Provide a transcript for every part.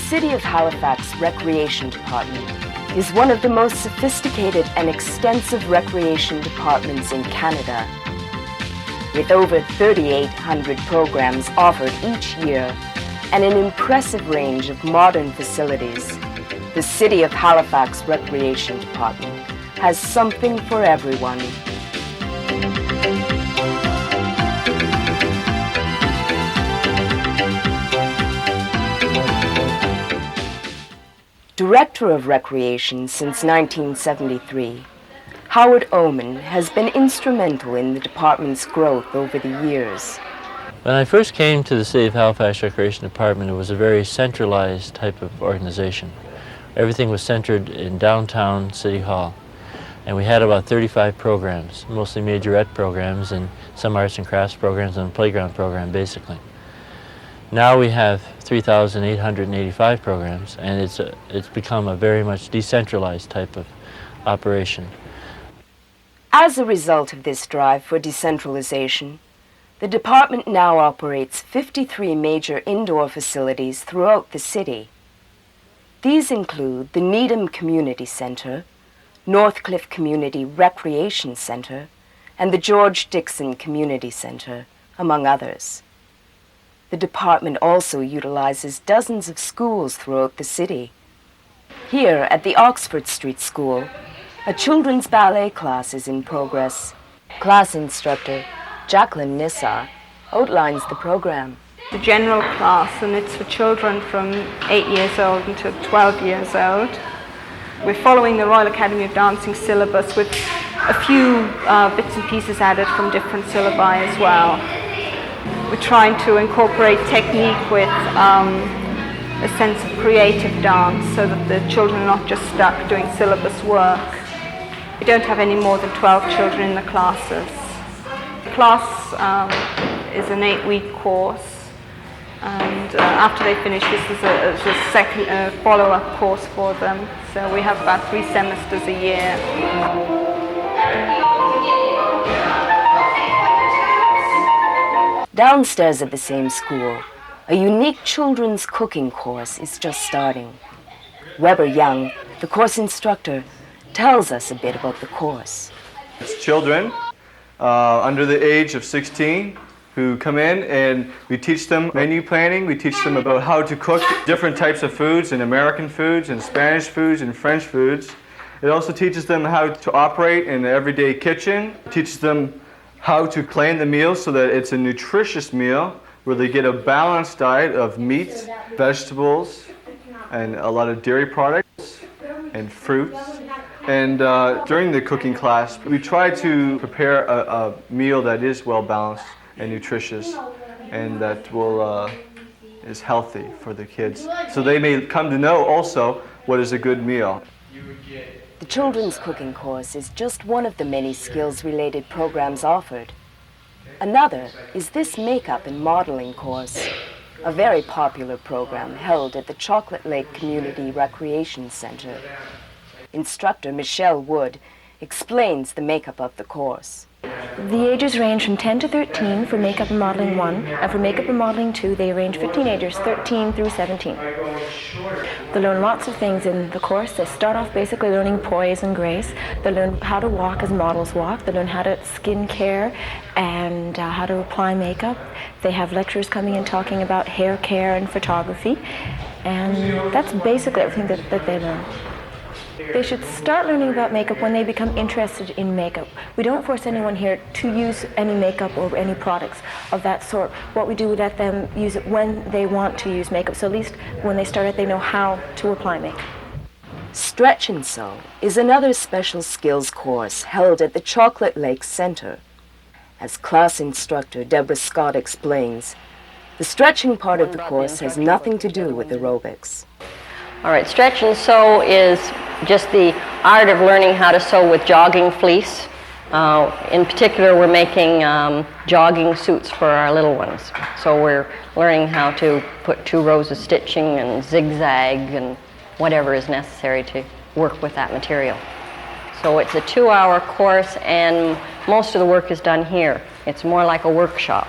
City of Halifax Recreation Department is one of the most sophisticated and extensive recreation departments in Canada. With over 3,800 programs offered each year and an impressive range of modern facilities, the City of Halifax Recreation Department has something for everyone. Director of Recreation since 1973, Howard Oman has been instrumental in the department's growth over the years. When I first came to the City of Halifax Recreation Department, it was a very centralized type of organization. Everything was centered in downtown City Hall, and we had about 35 programs, mostly majorette programs and some arts and crafts programs and a playground program, basically. Now we have 3,885 programs, and it's become a very much decentralized type of operation. As a result of this drive for decentralization, the department now operates 53 major indoor facilities throughout the city. These include the Needham Community Center, Northcliffe Community Recreation Center, and the George Dixon Community Center, among others. The department also utilizes dozens of schools throughout the city. Here at the Oxford Street School, a children's ballet class is in progress. Class instructor Jacqueline Nissa outlines the program. The general class, and it's for children from 8 years old until 12 years old. We're following the Royal Academy of Dancing syllabus with a few bits and pieces added from different syllabi as well. We're trying to incorporate technique with a sense of creative dance so that the children are not just stuck doing syllabus work. We don't have any more than 12 children in the classes. The class is an 8-week course, and after they finish, this is a second follow-up course for them. So we have about 3 semesters a year. Downstairs at the same school, a unique children's cooking course is just starting. Weber Young, the course instructor, tells us a bit about the course. It's children under the age of 16 who come in, and we teach them menu planning. We teach them about how to cook different types of foods, and American foods and Spanish foods and French foods. It also teaches them how to operate in the everyday kitchen. It teaches them how to plan the meal so that it's a nutritious meal where they get a balanced diet of meat, vegetables, and a lot of dairy products and fruits. And during the cooking class, we try to prepare a meal that is well balanced and nutritious, and that is healthy for the kids, so they may come to know also what is a good meal. The children's cooking course is just one of the many skills-related programs offered. Another is this makeup and modeling course, a very popular program held at the Chocolate Lake Community Recreation Center. Instructor Michelle Wood explains the makeup of the course. The ages range from 10 to 13 for Makeup and Modeling 1, and for Makeup and Modeling 2, they range for teenagers 13 through 17. They learn lots of things in the course. They start off basically learning poise and grace. They learn how to walk as models walk. They learn how to skin care and how to apply makeup. They have lecturers coming in talking about hair care and photography, and that's basically everything that they learn. They should start learning about makeup when they become interested in makeup. We don't force anyone here to use any makeup or any products of that sort. What we do is let them use it when they want to use makeup, so at least when they start it, they know how to apply makeup. Stretch and Sew is another special skills course held at the Chocolate Lake Center. As class instructor Deborah Scott explains, the stretching part of the course has nothing to do with aerobics. All right, Stretch and Sew is just the art of learning how to sew with jogging fleece. In particular, we're making jogging suits for our little ones. So we're learning how to put 2 rows of stitching and zigzag and whatever is necessary to work with that material. So it's a 2-hour course, and most of the work is done here. It's more like a workshop.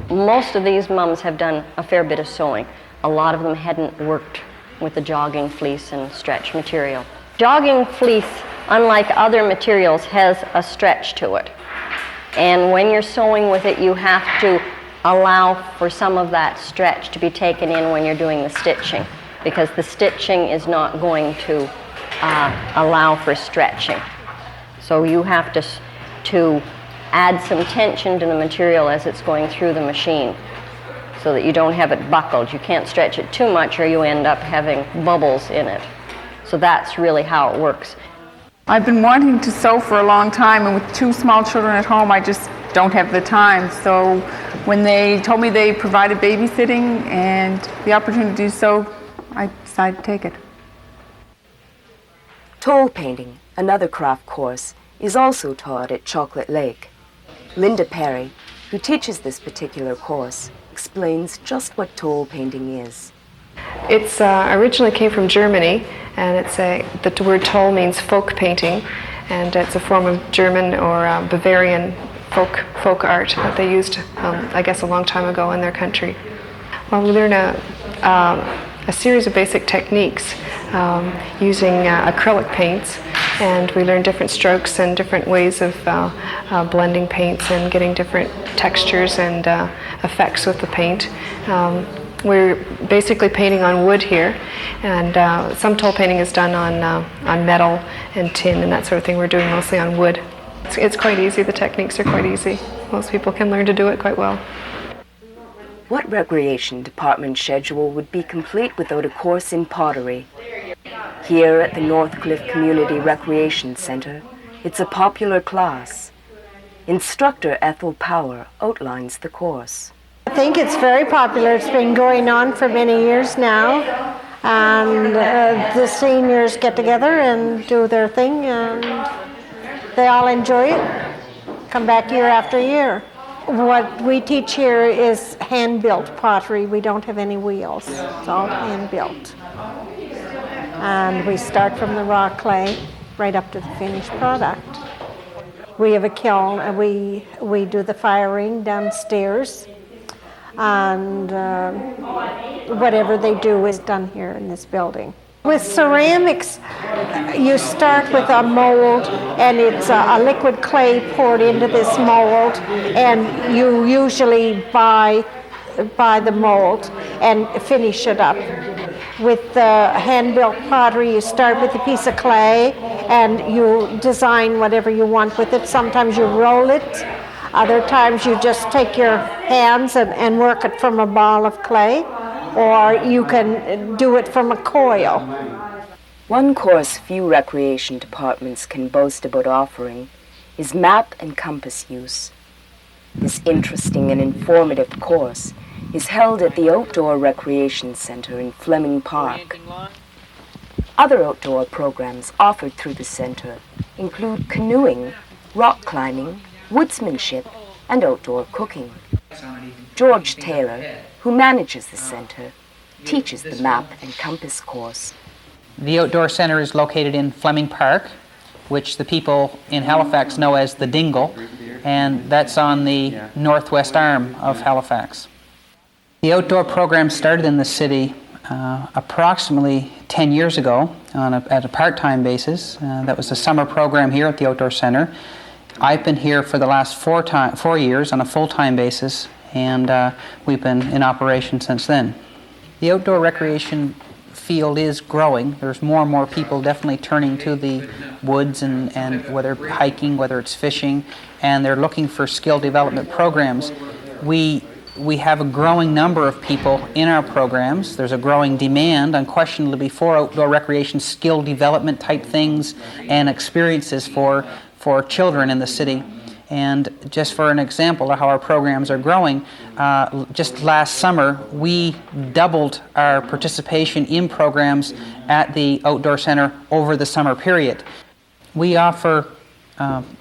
Most of these mums have done a fair bit of sewing. A lot of them hadn't worked with the jogging fleece and stretch material. Jogging fleece, unlike other materials, has a stretch to it. And when you're sewing with it, you have to allow for some of that stretch to be taken in when you're doing the stitching, because the stitching is not going to allow for stretching. So you have to add some tension to the material as it's going through the machine so that you don't have it buckled. You can't stretch it too much or you end up having bubbles in it. So that's really how it works. I've been wanting to sew for a long time, and with 2 small children at home, I just don't have the time. So when they told me they provided babysitting and the opportunity to do so, I decided to take it. Toll painting, another craft course, is also taught at Chocolate Lake. Linda Perry, who teaches this particular course, explains just what toll painting is. It's originally came from Germany, and the word toll means folk painting, and it's a form of German or Bavarian folk art that they used, I guess, a long time ago in their country. Well, we learn a series of basic techniques using acrylic paints, and we learn different strokes and different ways of blending paints and getting different textures and effects with the paint. We're basically painting on wood here, and some toll painting is done on metal and tin and that sort of thing. We're doing mostly on wood. It's quite easy. The techniques are quite easy. Most people can learn to do it quite well. What recreation department schedule would be complete without a course in pottery? Here at the Northcliffe Community Recreation Center, it's a popular class. Instructor Ethel Power outlines the course. I think it's very popular. It's been going on for many years now, and the seniors get together and do their thing, and they all enjoy it, come back year after year. What we teach here is hand-built pottery. We don't have any wheels. It's all hand-built. And we start from the raw clay right up to the finished product. We have a kiln, and we do the firing downstairs. And whatever they do is done here in this building. With ceramics, you start with a mold, and it's a liquid clay poured into this mold, and you usually buy the mold and finish it up. With hand-built pottery, you start with a piece of clay, and you design whatever you want with it. Sometimes you roll it. Other times you just take your hands and work it from a ball of clay, or you can do it from a coil. One course few recreation departments can boast about offering is map and compass use. This interesting and informative course is held at the Outdoor Recreation Center in Fleming Park. Other outdoor programs offered through the center include canoeing, rock climbing, woodsmanship, and outdoor cooking. George Taylor, who manages the center, teaches the map and compass course. The Outdoor Center is located in Fleming Park, which the people in Halifax know as the Dingle, and that's on the northwest arm of Halifax. The outdoor program started in the city approximately 10 years ago at a part-time basis. That was a summer program here at the Outdoor Center. I've been here for the last 4 years on a full-time basis, and we've been in operation since then. The outdoor recreation field is growing. There's more and more people definitely turning to the woods, and whether hiking, whether it's fishing, and they're looking for skill development programs. We have a growing number of people in our programs. There's a growing demand, unquestionably, for outdoor recreation skill development type things and experiences for children in the city. And just for an example of how our programs are growing, just last summer we doubled our participation in programs at the Outdoor Center over the summer period. We offer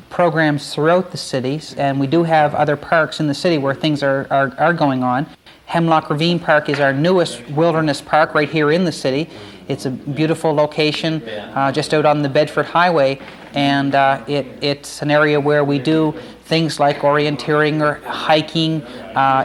programs throughout the cities, and we do have other parks in the city where things are going on. Hemlock Ravine Park is our newest wilderness park right here in the city. It's a beautiful location just out on the Bedford Highway, and it's an area where we do things like orienteering or hiking,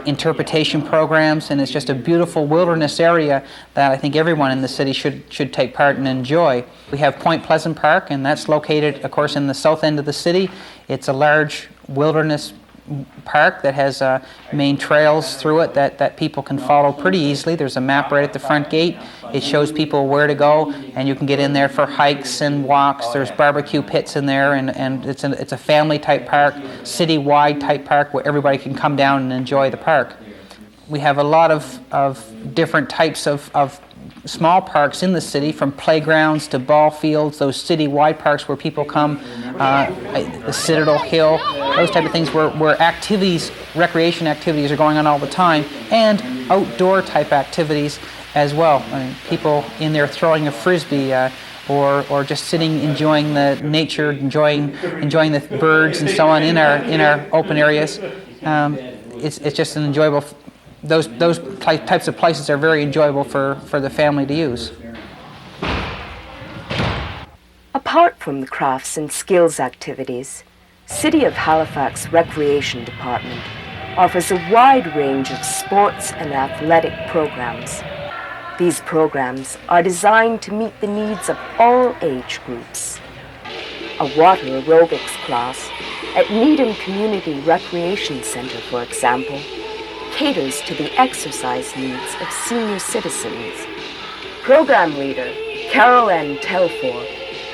interpretation programs, and it's just a beautiful wilderness area that I think everyone in the city should take part and enjoy. We have Point Pleasant Park, and that's located, of course, in the south end of the city. It's a large wilderness park that has main trails through it that people can follow pretty easily. There's a map right at the front gate. It shows people where to go, and you can get in there for hikes and walks. There's barbecue pits in there, and it's a family type park, city-wide type park where everybody can come down and enjoy the park. We have a lot of different types of small parks in the city, from playgrounds to ball fields, those city-wide parks where people come, the Citadel Hill, those type of things where activities, recreation activities are going on all the time, and outdoor type activities as well. I mean, people in there throwing a frisbee or just sitting, enjoying the nature, enjoying the birds and so on in our open areas. It's just an enjoyable. Those types of places are very enjoyable for the family to use. Apart from the crafts and skills activities, City of Halifax Recreation Department offers a wide range of sports and athletic programs. These programs are designed to meet the needs of all age groups. A water aerobics class at Needham Community Recreation Center, for example, caters to the exercise needs of senior citizens. Program leader Carol Ann Telfor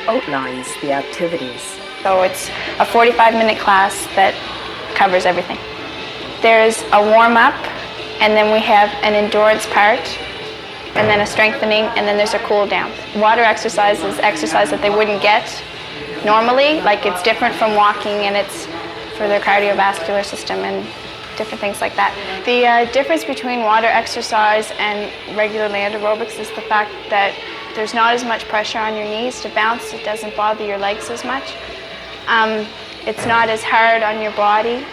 outlines the activities. So it's a 45-minute class that covers everything. There's a warm-up, and then we have an endurance part, and then a strengthening, and then there's a cool down. Water exercise is exercise that they wouldn't get normally, like it's different from walking, and it's for their cardiovascular system and different things like that. The difference between water exercise and regular land aerobics is the fact that there's not as much pressure on your knees to bounce. It doesn't bother your legs as much. It's not as hard on your body.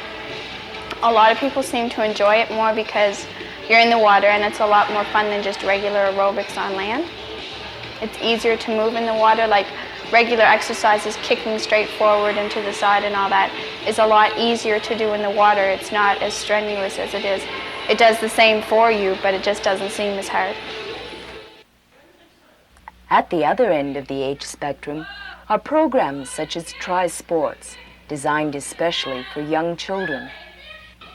A lot of people seem to enjoy it more because you're in the water, and it's a lot more fun than just regular aerobics on land. It's easier to move in the water, like regular exercises, kicking straight forward and to the side and all that is a lot easier to do in the water. It's not as strenuous as it is. It does the same for you, but it just doesn't seem as hard. At the other end of the age spectrum are programs such as Tri-Sports, designed especially for young children.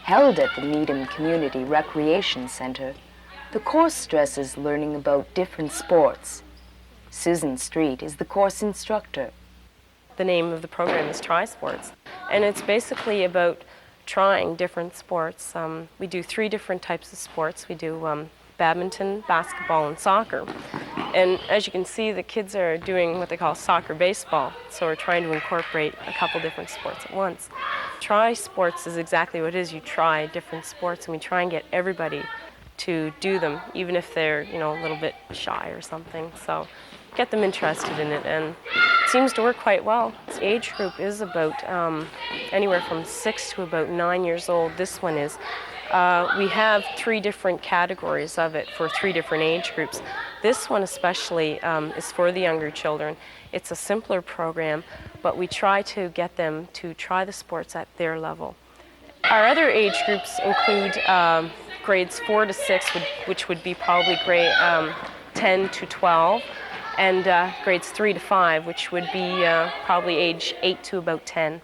Held at the Needham Community Recreation Center, the course stresses learning about different sports. Susan Street is the course instructor. The name of the program is Tri-Sports, and it's basically about trying different sports. We do 3 different types of sports. We do badminton, basketball, and soccer. And as you can see, the kids are doing what they call soccer baseball, so we're trying to incorporate a couple different sports at once. Tri-Sports is exactly what it is. You try different sports, and we try and get everybody to do them, even if they're, a little bit shy or something. So get them interested in it, and it seems to work quite well. This age group is about anywhere from 6 to about 9 years old. This one is. We have 3 different categories of it for 3 different age groups. This one especially is for the younger children. It's a simpler program, but we try to get them to try the sports at their level. Our other age groups include grades 4 to 6, which would be probably grade 10 to 12, and grades 3 to 5, which would be probably age 8 to about 10.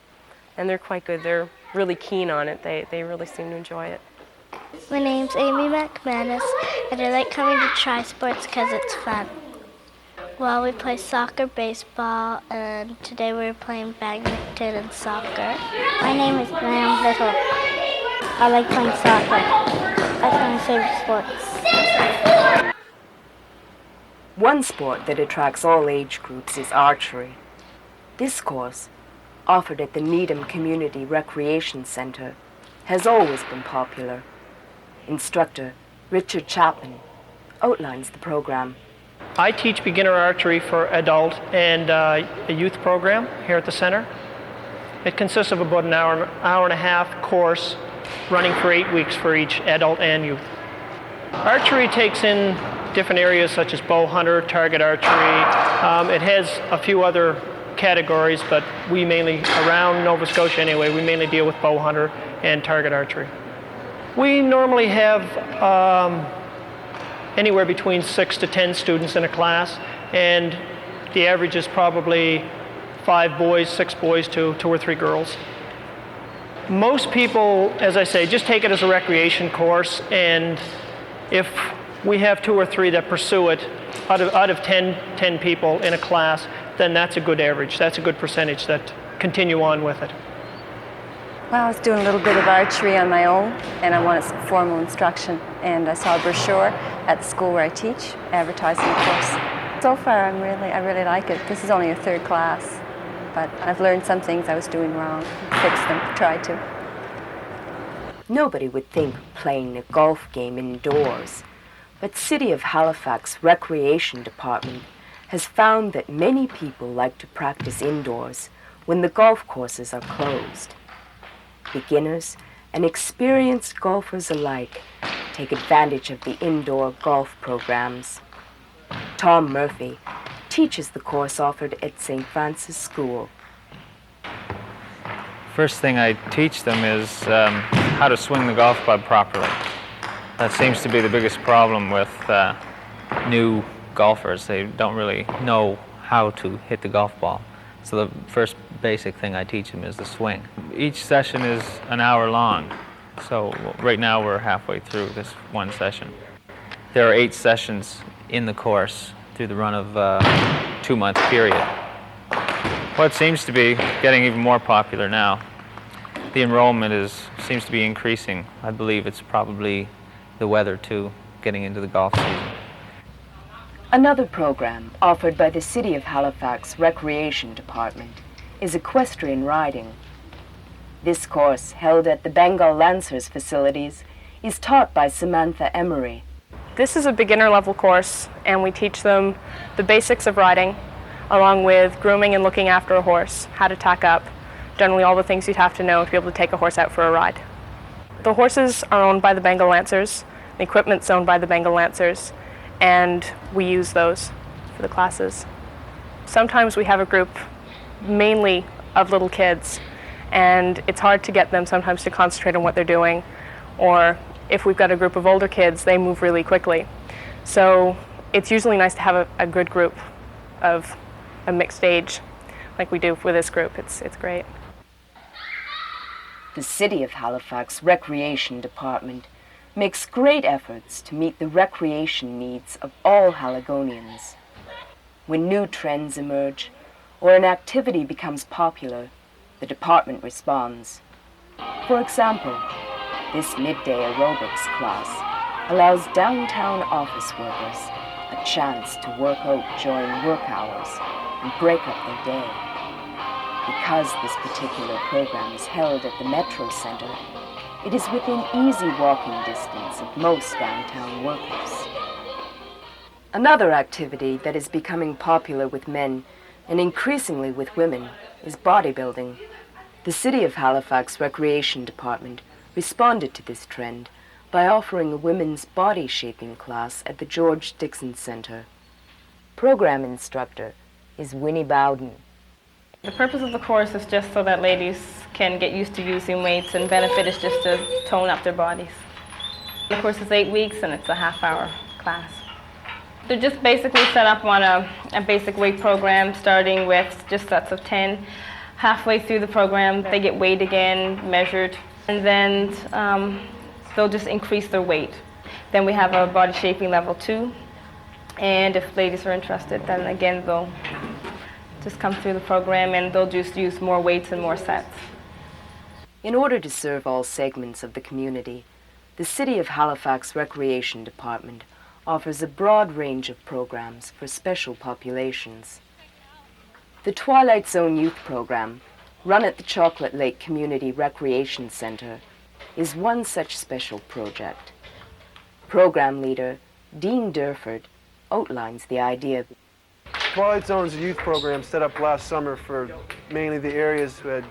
And they're quite good. They're really keen on it. They really seem to enjoy it. My name's Amy McManus, and I like coming to Tri-Sports because it's fun. Well, we play soccer, baseball, and today we're playing badminton and soccer. My name is Graham Little. I like playing soccer. That's my favorite sport. One sport that attracts all age groups is archery. This course, offered at the Needham Community Recreation Center, has always been popular. Instructor Richard Chapman outlines the program. I teach beginner archery for adult and a youth program here at the center. It consists of about an hour and a half course running for 8 weeks for each adult and youth. Archery takes in different areas such as bow hunter, target archery. It has a few other categories, but we mainly, around Nova Scotia anyway, we mainly deal with bow hunter and target archery. We normally have anywhere between 6 to 10 students in a class, and the average is probably 5 boys, 6 boys to 2 or 3 girls. Most people, as I say, just take it as a recreation course, and if we have 2 or 3 that pursue it, out of 10 people in a class, then that's a good average. That's a good percentage that continue on with it. Well, I was doing a little bit of archery on my own, and I wanted some formal instruction, and I saw a brochure at the school where I teach, advertising the course. So far, I really like it. This is only a 3rd class, but I've learned some things I was doing wrong, fixed them, tried to. Nobody would think of playing a golf game indoors, but City of Halifax Recreation Department has found that many people like to practice indoors when the golf courses are closed. Beginners and experienced golfers alike take advantage of the indoor golf programs. Tom Murphy teaches the course offered at St. Francis School. First thing I teach them is how to swing the golf club properly. That seems to be the biggest problem with new golfers. They don't really know how to hit the golf ball. So the first basic thing I teach them is the swing. Each session is an hour long. So right now we're halfway through this one session. There are 8 sessions in the course through the run of a 2-month period. What seems to be getting even more popular now, the enrollment seems to be increasing. I believe it's probably the weather too, getting into the golf season. Another program offered by the City of Halifax Recreation Department is equestrian riding. This course, held at the Bengal Lancers facilities, is taught by Samantha Emery. This is a beginner level course, and we teach them the basics of riding, along with grooming and looking after a horse, how to tack up, generally all the things you'd have to know to be able to take a horse out for a ride. The horses are owned by the Bengal Lancers, the equipment's owned by the Bengal Lancers, and we use those for the classes. Sometimes we have a group mainly of little kids, and it's hard to get them sometimes to concentrate on what they're doing, or if we've got a group of older kids, they move really quickly. So it's usually nice to have a good group of a mixed age, like we do with this group. It's great. The City of Halifax Recreation Department makes great efforts to meet the recreation needs of all Haligonians. When new trends emerge or an activity becomes popular, the department responds. For example, this midday aerobics class allows downtown office workers a chance to work out during work hours and break up their day. Because this particular program is held at the Metro Center, it is within easy walking distance of most downtown workers. Another activity that is becoming popular with men and increasingly with women is bodybuilding. The City of Halifax Recreation Department responded to this trend by offering a women's body shaping class at the George Dixon Center. Program instructor is Winnie Bowden. The purpose of the course is just so that ladies can get used to using weights, and benefit is just to tone up their bodies. The course is 8 weeks and it's a half-hour class. They're just basically set up on a basic weight program, starting with just sets of 10. Halfway through the program, they get weighed again, measured, and then they'll just increase their weight. Then we have a body shaping level 2, and if ladies are interested, then again they'll just come through the program and they'll just use more weights and more sets. In order to serve all segments of the community, the City of Halifax Recreation Department offers a broad range of programs for special populations. The Twilight Zone Youth Program, run at the Chocolate Lake Community Recreation Center, is one such special project. Program leader Dean Durford outlines the idea. Twilight Zone is a youth program set up last summer for mainly the areas who had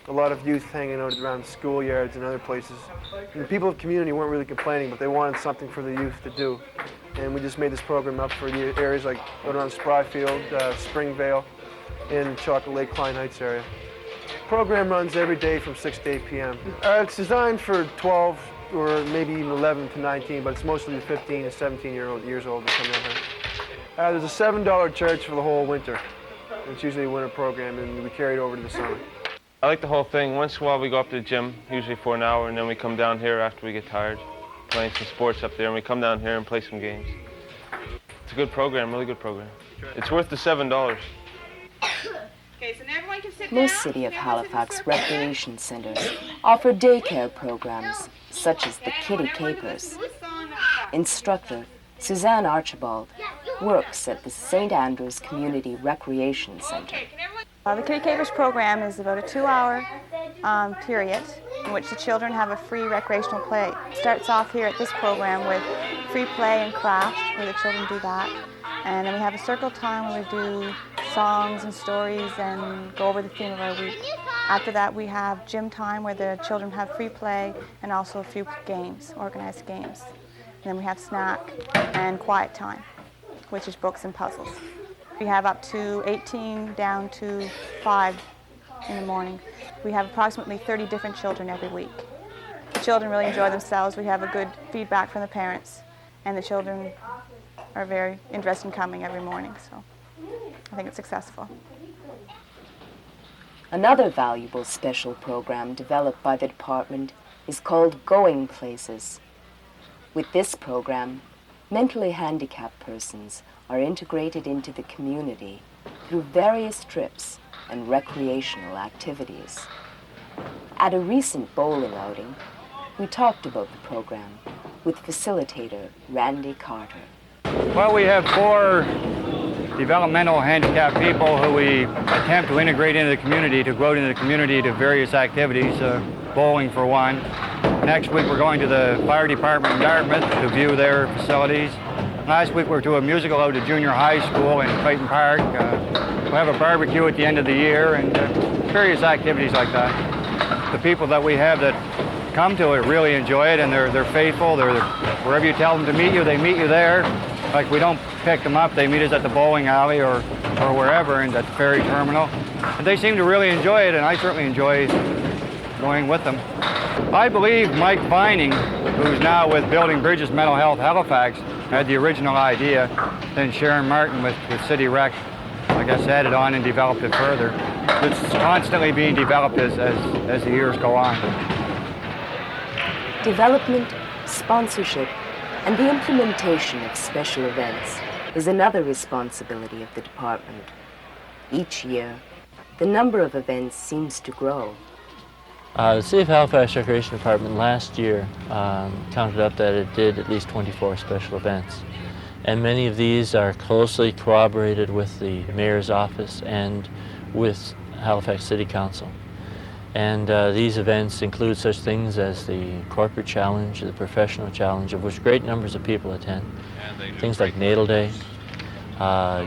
a lot of youth hanging out around schoolyards and other places. And the people of the community weren't really complaining, but they wanted something for the youth to do. And we just made this program up for the areas like out around Spryfield, Springvale, in Chocolate Lake, Klein Heights area. Program runs every day from 6 to 8 p.m. It's designed for 12 or maybe even 11 to 19, but it's mostly the 15 and 17 years old that come down here. There's a $7 charge for the whole winter. It's usually a winter program, and we carry it over to the summer. I like the whole thing. Once in a while we go up to the gym, usually for an hour, and then we come down here after we get tired, playing some sports up there, and we come down here and play some games. It's a good program, really good program. It's worth the $7. Most City of Halifax recreation centers offer daycare programs, such as the Kitty Capers. Instructor Suzanne Archibald works at the St. Andrews Community Recreation Center. The Kitty Capers program is about a 2-hour period in which the children have a free recreational play. It starts off here at this program with free play and craft, where the children do that. And then we have a circle time where we do songs and stories and go over the theme of our week. After that, we have gym time where the children have free play and also a few games, organized games. And then we have snack and quiet time, which is books and puzzles. We have up to 18 down to 5 in the morning. We have approximately 30 different children every week. The children really enjoy themselves. We have a good feedback from the parents, and the children are very interested in coming every morning, so I think it's successful. Another valuable special program developed by the department is called Going Places. With this program, mentally handicapped persons are integrated into the community through various trips and recreational activities. At a recent bowling outing, we talked about the program with facilitator Randy Carter. Well, we have 4 developmental handicapped people who we attempt to integrate into the community, to go into the community to various activities, bowling for one. Next week we're going to the fire department in Dartmouth to view their facilities. Last week we were to a musical out at junior high school in Clayton Park. We'll have a barbecue at the end of the year and various activities like that. The people that we have that come to it really enjoy it, and they're faithful. They're wherever you tell them to meet you, they meet you there. Like, we don't pick them up, they meet us at the bowling alley or wherever, and at the ferry terminal. And they seem to really enjoy it, and I certainly enjoy going with them. I believe Mike Vining, who's now with Building Bridges Mental Health Halifax, had the original idea. Then Sharon Martin with City Rec, I guess, added on and developed it further. It's constantly being developed as the years go on. Development, sponsorship, and the implementation of special events is another responsibility of the department. Each year, the number of events seems to grow. The City of Halifax Recreation Department last year counted up that it did at least 24 special events. And many of these are closely corroborated with the Mayor's office and with Halifax City Council. And these events include such things as the Corporate Challenge, the Professional Challenge, of which great numbers of people attend. Things like Natal Day,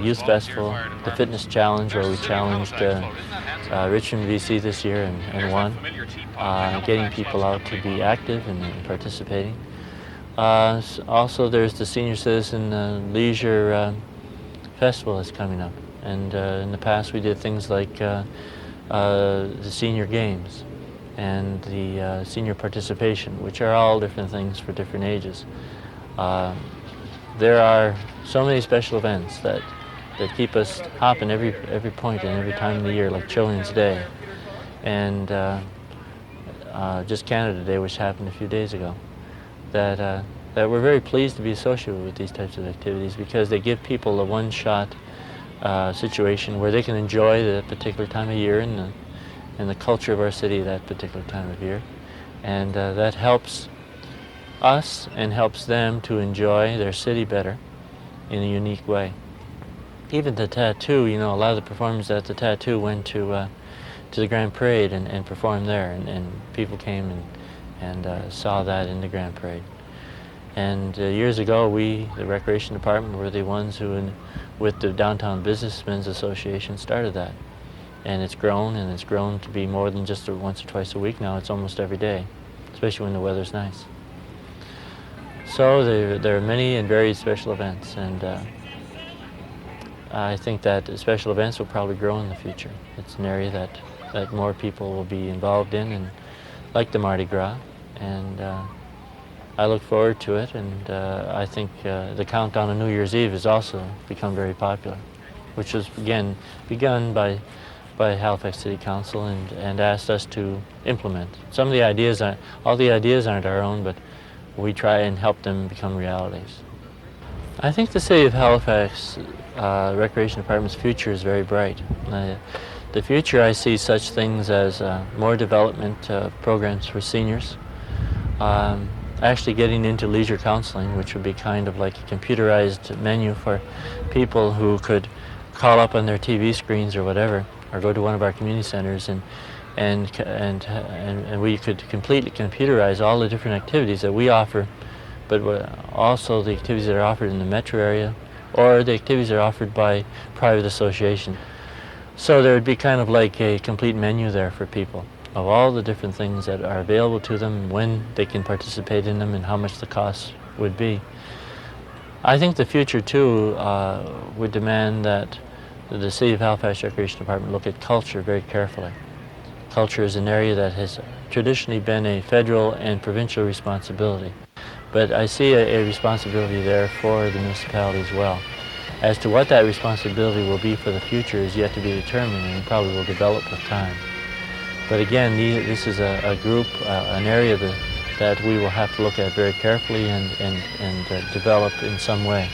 Youth Festival, the Fitness Challenge, where we challenged Richmond, BC this year and won, getting people out to be active and participating. Also, there's the Senior Citizen Leisure Festival that's coming up. And in the past, we did things like the Senior Games and the Senior Participation, which are all different things for different ages. There are so many special events that keep us hopping every point and every time of the year, like Children's Day and just Canada Day, which happened a few days ago, that we're very pleased to be associated with these types of activities because they give people a one-shot situation where they can enjoy the particular time of year and the culture of our city that particular time of year. And that helps us and helps them to enjoy their city better in a unique way. Even the tattoo, you know, a lot of the performers at the tattoo went to the Grand Parade and performed there, and people came and saw that in the Grand Parade. And years ago, we, the Recreation Department, were the ones who, with the Downtown Businessmen's Association, started that. And it's grown to be more than just once or twice a week now. It's almost every day, especially when the weather's nice. So there are many and varied special events, and I think that special events will probably grow in the future. It's an area that more people will be involved in, and like the Mardi Gras, and I look forward to it, and I think the countdown on New Year's Eve has also become very popular, which was, again, begun by Halifax City Council and asked us to implement. Some of the ideas, all the ideas aren't our own, but we try and help them become realities. I think the City of Halifax Recreation Department's future is very bright. The future, I see such things as more development programs for seniors, actually getting into leisure counseling, which would be kind of like a computerized menu for people who could call up on their TV screens or whatever, or go to one of our community centers, and we could completely computerize all the different activities that we offer, but also the activities that are offered in the metro area, or the activities that are offered by private associations. So there would be kind of like a complete menu there for people of all the different things that are available to them, when they can participate in them, and how much the cost would be. I think the future, too, would demand that the City of Halifax Recreation Department look at culture very carefully. Culture is an area that has traditionally been a federal and provincial responsibility, but I see a responsibility there for the municipality as well. As to what that responsibility will be for the future is yet to be determined, and probably will develop with time. But again, this is a group, an area that we will have to look at very carefully and develop in some way.